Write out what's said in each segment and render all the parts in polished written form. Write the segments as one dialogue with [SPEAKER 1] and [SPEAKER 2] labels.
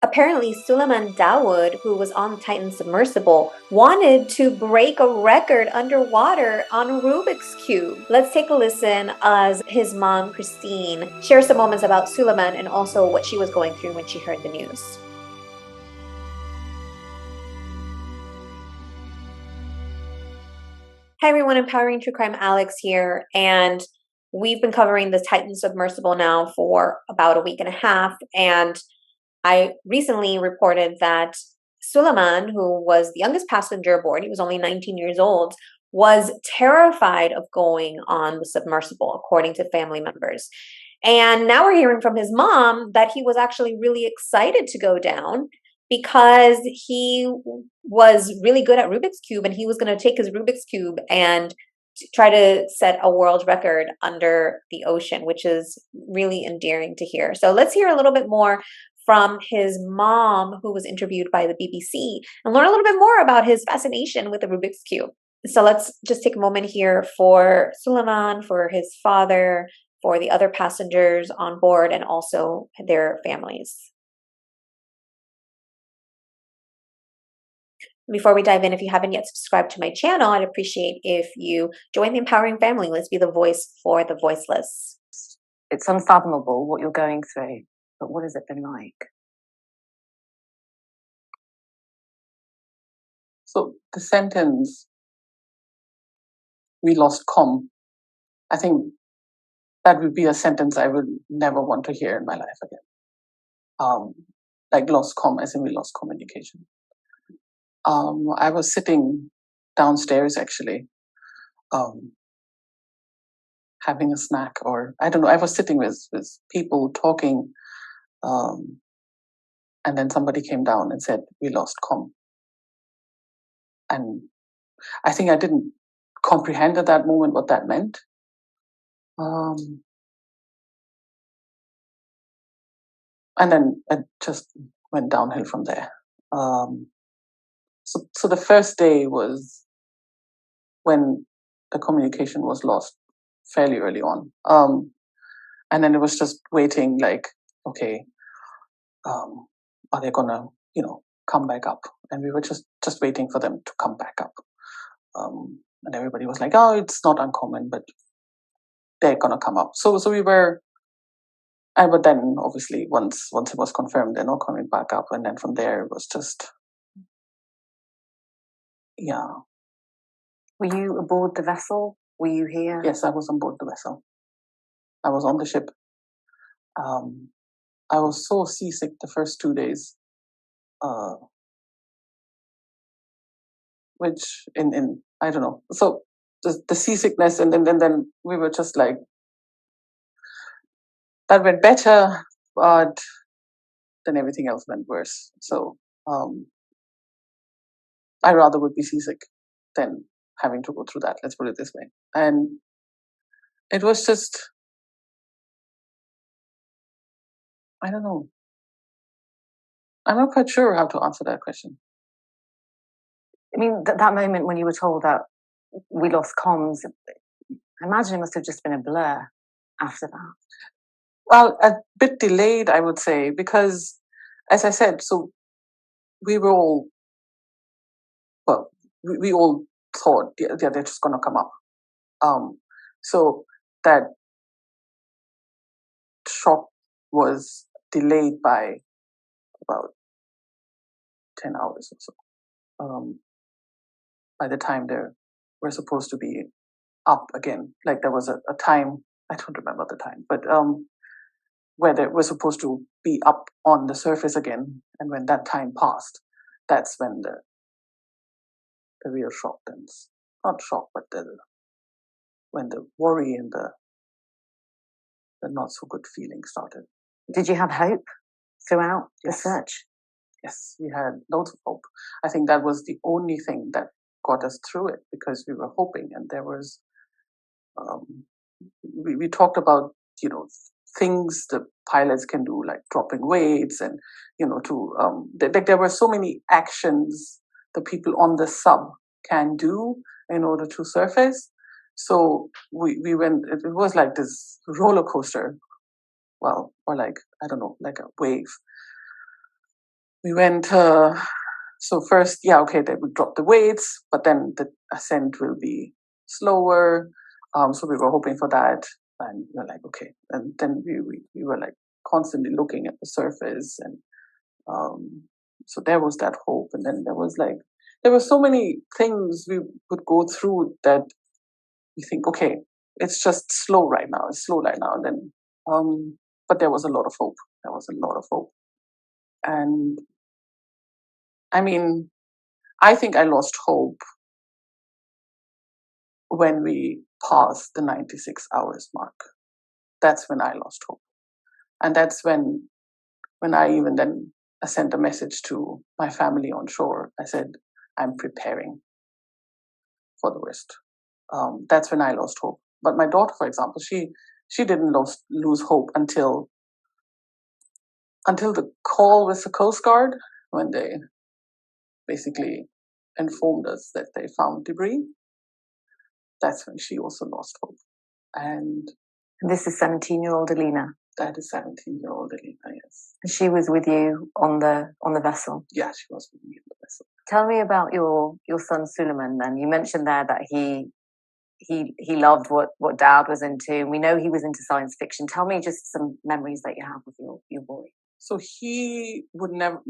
[SPEAKER 1] Apparently, Suleman Dawood, who was on the Titan submersible, wanted to break a record underwater on a Rubik's Cube. Let's take a listen as his mom, Christine, shares some moments about Suleman and also what she was going through when she heard the news. Hi everyone, Empowering True Crime, Alex here, and we've been covering the Titan submersible now for about a week and a half, and I recently reported that Suleiman, who was the youngest passenger aboard, he was only 19 years old, was terrified of going on the submersible, according to family members. And now we're hearing from his mom that he was actually really excited to go down because he was really good at Rubik's Cube and he was going to take his Rubik's Cube and try to set a world record under the ocean, which is really endearing to hear. So let's hear a little bit more from his mom, who was interviewed by the BBC, and learn a little bit more about his fascination with the Rubik's Cube. So let's just take a moment here for Suleiman, for his father, for the other passengers on board, and also their families. Before we dive in, if you haven't yet subscribed to my channel, I'd appreciate if you join the empowering family. Let's be the voice for the voiceless.
[SPEAKER 2] It's unfathomable what you're going through, but what has it been like?
[SPEAKER 3] So the sentence, "we lost comm," I think that would be a sentence I would never want to hear in my life again. Like lost comm, as in we lost communication. I was sitting downstairs actually, having a snack, or I don't know. I was sitting with people talking, and then somebody came down and said, "We lost comm," and I think I didn't comprehend at that moment what that meant. And then it just went downhill from there. So the first day was when the communication was lost fairly early on. And then it was just waiting, like, okay, are they gonna, come back up? And we were just waiting for them to come back up. And everybody was like, oh, it's not uncommon, but they're gonna come up. So we were, but then obviously once it was confirmed they're not coming back up, and then from there it was just, yeah.
[SPEAKER 2] Were you aboard the vessel? Were you here?
[SPEAKER 3] Yes, I was on board the vessel. I was on the ship. I was so seasick the first 2 days, which in I don't know. So the seasickness, and then we were just like, that went better, but then everything else went worse. So I rather would be seasick than having to go through that. Let's put it this way. And it was just, I don't know. I'm not quite sure how to answer that question.
[SPEAKER 2] I mean, that moment when you were told that we lost comms, I imagine it must have just been a blur after that.
[SPEAKER 3] Well, a bit delayed, I would say, because, as I said, so we were all, well, we all thought, yeah, they're just going to come up. So that shock was delayed by about 10 hours or so. By the time they were supposed to be up again, like there was a time, I don't remember the time, but where they were supposed to be up on the surface again, and when that time passed, that's when the real shock ends. Not shock, but when the worry and the not so good feeling started.
[SPEAKER 2] Did you have hope throughout the search?
[SPEAKER 3] Yes, we had loads of hope. I think that was the only thing that got us through it, because we were hoping, and there was, we talked about, things the pilots can do, like dropping weights, and there were so many actions the people on the sub can do in order to surface. So we went, it was like this roller coaster, well, or like, I don't know, like a wave. we went. So first, they would drop the weights, but then the ascent will be slower. So we were hoping for that, and we were like, okay. And then we were like constantly looking at the surface, and so there was that hope. And then there were so many things we would go through that you think, okay, it's just slow right now. It's slow right now. And then, but there was a lot of hope. There was a lot of hope. And I mean, I think I lost hope when we passed the 96 hours mark. That's when I lost hope. And that's when I even then sent a message to my family on shore. I said, I'm preparing for the worst. That's when I lost hope. But my daughter, for example, she didn't lose hope until the call with the Coast Guard, when they basically informed us that they found debris. That's when she also lost hope. And
[SPEAKER 2] this is 17-year-old Alina.
[SPEAKER 3] That is 17-year-old Alina, yes.
[SPEAKER 2] And she was with you on the vessel.
[SPEAKER 3] Yeah, she was with me on the vessel.
[SPEAKER 2] Tell me about your son Suleman. Then you mentioned there that he loved what Dad was into. We know he was into science fiction. Tell me just some memories that you have with your boy.
[SPEAKER 3] So he would not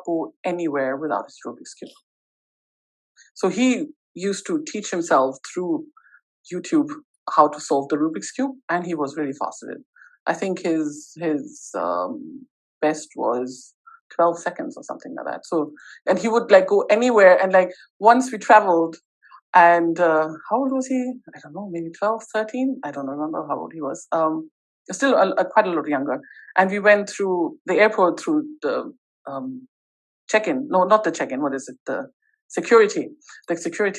[SPEAKER 3] go anywhere without his Rubik's Cube. So he used to teach himself through YouTube how to solve the Rubik's Cube, and he was really fast at it. I think his best was 12 seconds or something like that. So, and he would like go anywhere. And like once we traveled, and how old was he? I don't know, maybe 12, 13. I don't remember how old he was. Still quite a lot younger. And we went through the airport through the check-in. No, not the check-in. What is it? The security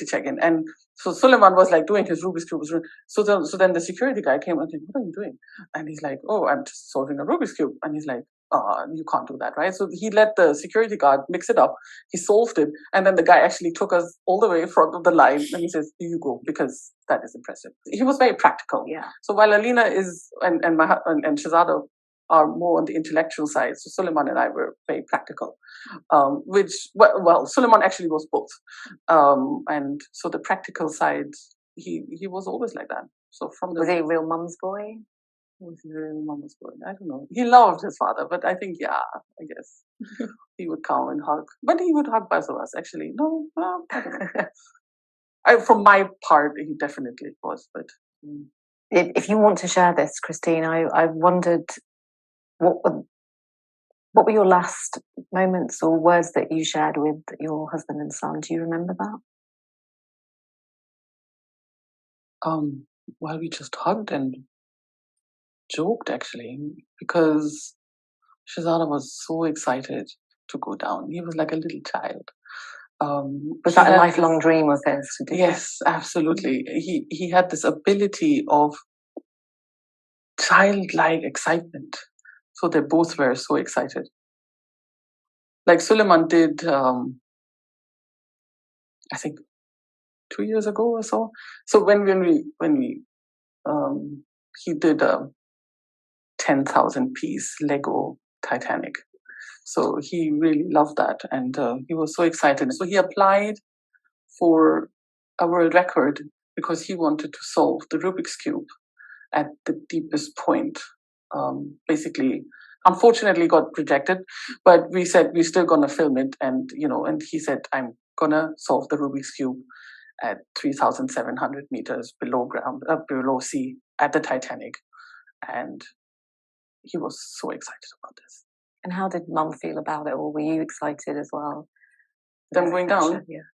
[SPEAKER 3] check-in. And so Suleman was like doing his Rubik's Cube. So then the security guy came and said, what are you doing? And he's like, oh, I'm just solving a Rubik's Cube. And he's like, you can't do that, right? So he let the security guard mix it up. He solved it. And then the guy actually took us all the way in front of the line. And he says, you go, because that is impressive. He was very practical.
[SPEAKER 2] Yeah.
[SPEAKER 3] So while Alina is, and Shahzada are more on the intellectual side, so Suleman and I were very practical. Suleman actually was both. And so the practical side, he was always like that. So
[SPEAKER 2] was he a real mum's boy?
[SPEAKER 3] Was he a real mum's boy? I don't know. He loved his father, but I think, I guess he would come and hug. But he would hug both of us, actually. No, I don't know. From my part, he definitely was. But
[SPEAKER 2] if you want to share this, Christine, I wondered what were your last moments or words that you shared with your husband and son? Do you remember that?
[SPEAKER 3] Well, we just hugged and joked, actually, because Shahzada was so excited to go down. He was like a little child.
[SPEAKER 2] Was that a lifelong dream of his?
[SPEAKER 3] Yes, absolutely. He had this ability of childlike excitement. So they both were so excited. Like Suleman did, I think 2 years ago or so. So when he did a 10,000 piece Lego Titanic. So he really loved that, and he was so excited. So he applied for a world record because he wanted to solve the Rubik's Cube at the deepest point. Basically, unfortunately, got rejected, but we said we're still gonna film it, and and he said, I'm gonna solve the Rubik's Cube at 3,700 meters below ground, below sea, at the Titanic, and he was so excited about this.
[SPEAKER 2] And how did Mum feel about it, or were you excited as well?
[SPEAKER 3] Them going down?
[SPEAKER 2] Yeah.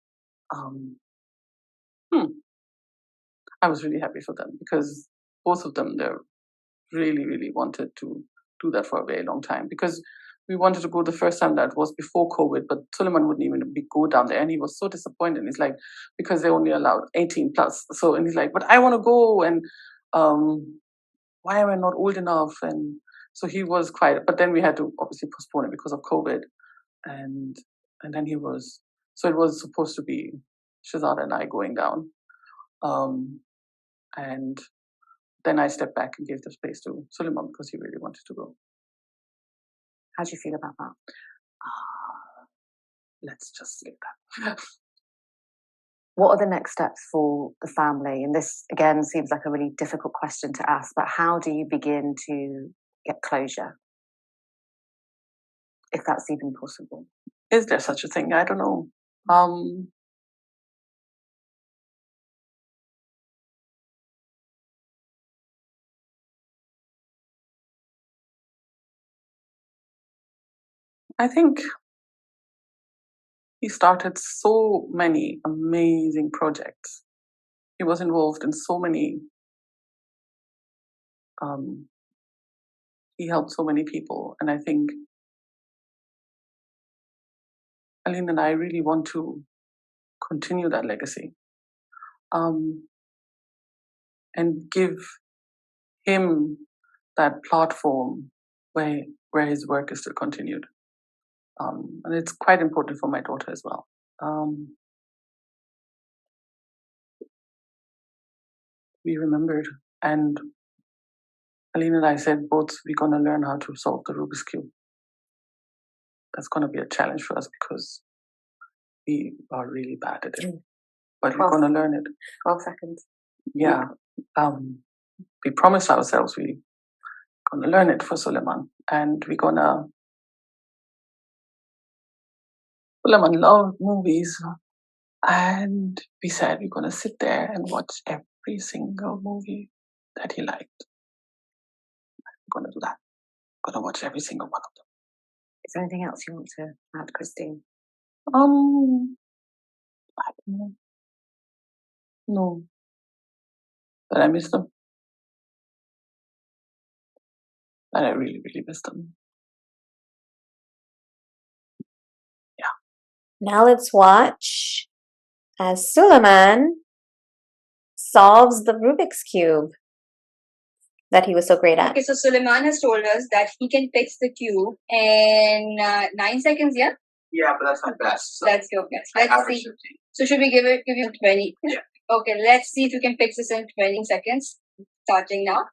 [SPEAKER 3] I was really happy for them because both of them, they really, really wanted to do that for a very long time, because we wanted to go the first time that was before COVID, but Suleman wouldn't even go down there, and he was so disappointed. He's like, because they only allowed 18 plus. So, and he's like, but I want to go, and why am I not old enough? And so he was quite, but then we had to obviously postpone it because of COVID, and then he was, so it was supposed to be Shahzada and I going down, and then I stepped back and gave the space to Suleman because he really wanted to go.
[SPEAKER 2] How do you feel about that?
[SPEAKER 3] Let's just say that.
[SPEAKER 2] What are the next steps for the family? And this, again, seems like a really difficult question to ask, but how do you begin to get closure? If that's even possible.
[SPEAKER 3] Is there such a thing? I don't know. I think he started so many amazing projects. He was involved in so many. He helped so many people, and I think Aline and I really want to continue that legacy, and give him that platform where his work is still continued. And it's quite important for my daughter as well. We remembered, and Aline and I said both we're going to learn how to solve the Rubik's Cube. That's going to be a challenge for us because we are really bad at it. But we're going to learn it.
[SPEAKER 2] 12 seconds.
[SPEAKER 3] Yeah. We promised ourselves we're going to learn it for Suleman. And we're going to... Suleman loved movies. And we said we're going to sit there and watch every single movie that he liked. We're going to do that. We're going to watch every single one of them.
[SPEAKER 2] Is there anything else you want to add, Christine?
[SPEAKER 3] I don't know. No. But I miss them. And I really, really miss them. Yeah.
[SPEAKER 1] Now let's watch as Suleman solves the Rubik's Cube that he was so great at.
[SPEAKER 4] Okay, so Suleman has told us that he can fix the cube in 9 seconds, yeah?
[SPEAKER 5] Yeah, but that's my best. So
[SPEAKER 4] that's your best. Let's see.
[SPEAKER 5] 15.
[SPEAKER 4] So should we give you 20?
[SPEAKER 5] Yeah.
[SPEAKER 4] Okay, let's see if you can fix this in 20 seconds. Starting now.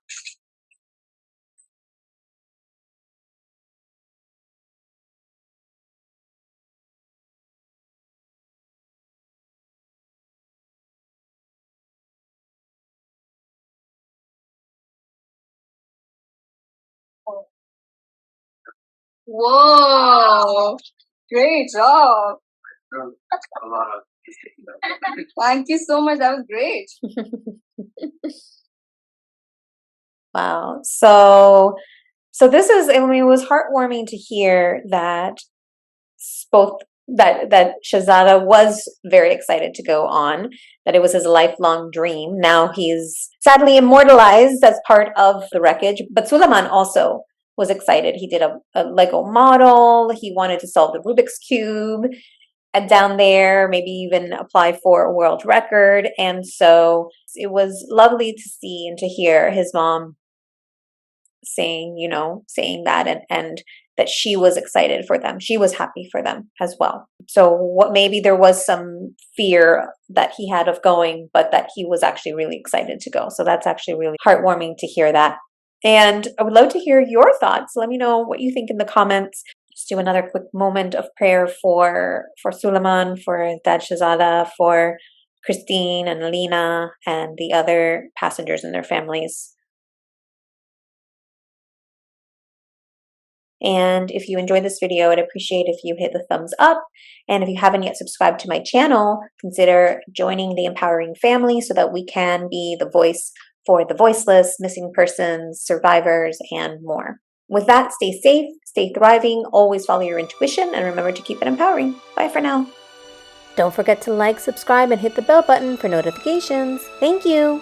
[SPEAKER 4] Whoa! Great job!
[SPEAKER 5] A lot of
[SPEAKER 4] Thank you so much. That was great.
[SPEAKER 1] Wow. So this is, I mean, it was heartwarming to hear that both that Shahzada was very excited to go on, that it was his lifelong dream. Now he's sadly immortalized as part of the wreckage, but Suleman also was excited. He did a Lego model. He wanted to solve the Rubik's Cube and down there, maybe even apply for a world record. And so it was lovely to see and to hear his mom saying that and that she was excited for them. She was happy for them as well. So what maybe there was some fear that he had of going, but that he was actually really excited to go. So that's actually really heartwarming to hear that. And I would love to hear your thoughts. Let me know what you think in the comments. Just do another quick moment of prayer for Suleman, for Dad Shahzada, for Christine and Alina and the other passengers and their families. And if you enjoyed this video, I'd appreciate if you hit the thumbs up. And if you haven't yet subscribed to my channel, consider joining the empowering family so that we can be the voice for the voiceless, missing persons, survivors, and more. With that, stay safe, stay thriving, always follow your intuition, and remember to keep it empowering. Bye for now. Don't forget to like, subscribe, and hit the bell button for notifications. Thank you.